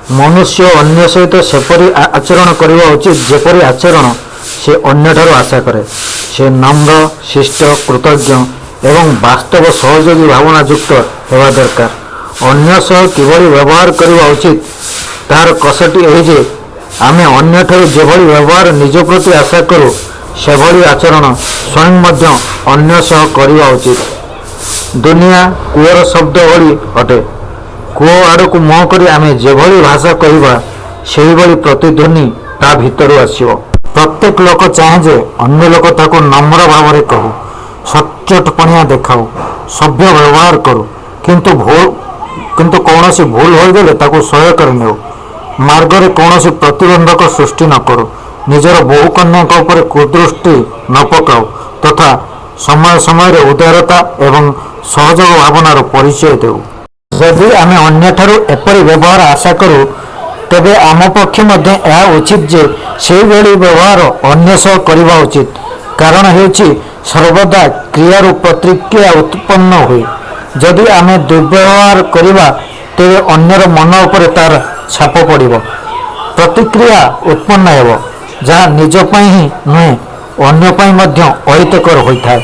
ମନୁଷ୍ୟ ଅନ୍ୟ ସହିତ ସେପରି ଆଚରଣ କରିବା ଉଚିତ ଯେପରି ଆଚରଣ ସେ ଅନ୍ୟଠାରୁ ଆଶା କରେ। ସେ ନମ୍ର, ଶିଷ୍ଟ, କୃତଜ୍ଞ ଏବଂ ବାସ୍ତବ ସହଯୋଗୀ ଭାବନା ଯୁକ୍ତ ହେବା ଦରକାର। ଅନ୍ୟ ସହ କିଭଳି ବ୍ୟବହାର କରିବା ଉଚିତ ତାହାର କଷଟି ଏହି ଯେ ଆମେ ଅନ୍ୟଠାରୁ ଯେଭଳି ବ୍ୟବହାର ନିଜ ପ୍ରତି ଆଶା କରୁ ସେଭଳି ଆଚରଣ ସ୍ୱୟଂ ମଧ୍ୟ ଅନ୍ୟ ସହ କରିବା ଉଚିତ। ଦୁନିଆ କୂଅର ଶବ୍ଦ ଭଳି ଅଟେ। କୂଅ ଆଡ଼କୁ ମୁହଁ କରି ଆମେ ଯେଭଳି ଭାଷା କହିବା ସେହିଭଳି ପ୍ରତିଧ୍ୱନି ତା ଭିତରୁ ଆସିବ। ପ୍ରତ୍ୟେକ ଲୋକ ଚାହେଁ ଯେ ଅନ୍ୟ ଲୋକ ତାକୁ ନମ୍ର ଭାବରେ କହୁ, ସଚ୍ଚୋଟପଣିଆ ଦେଖାଉ, ସଭ୍ୟ ବ୍ୟବହାର କରୁ, କିନ୍ତୁ କୌଣସି ଭୁଲ ହୋଇଗଲେ ତାକୁ ସହାୟତାରେ ନେଉ। ମାର୍ଗରେ କୌଣସି ପ୍ରତିବନ୍ଧକ ସୃଷ୍ଟି ନ କରୁ, ନିଜର ବହୁ କନ୍ୟାଙ୍କ ଉପରେ କୁଦୃଷ୍ଟି ନ ପକାଉ ତଥା ସମୟ ସମୟରେ ଉଦାରତା ଏବଂ ସହଯୋଗ ଭାବନାର ପରିଚୟ ଦେଉ। ଯଦି ଆମେ ଅନ୍ୟଠାରୁ ଏପରି ବ୍ୟବହାର ଆଶା କରୁ ତେବେ ଆମ ପକ୍ଷେ ମଧ୍ୟ ଏହା ଉଚିତ ଯେ ସେହିଭଳି ବ୍ୟବହାର ଅନ୍ୟ ସହ କରିବା ଉଚିତ। କାରଣ ହେଉଛି ସର୍ବଦା କ୍ରିୟାରୁ ପ୍ରତିକ୍ରିୟା ଉତ୍ପନ୍ନ ହୁଏ। ଯଦି ଆମେ ଦୁର୍ବ୍ୟବହାର କରିବା ତେବେ ଅନ୍ୟର ମନ ଉପରେ ତାର ଛାପ ପଡ଼ିବ, ପ୍ରତିକ୍ରିୟା ଉତ୍ପନ୍ନ ହେବ ଯାହା ନିଜ ପାଇଁ ହିଁ ନୁହେଁ ଅନ୍ୟ ପାଇଁ ମଧ୍ୟ ଅହିତକର ହୋଇଥାଏ।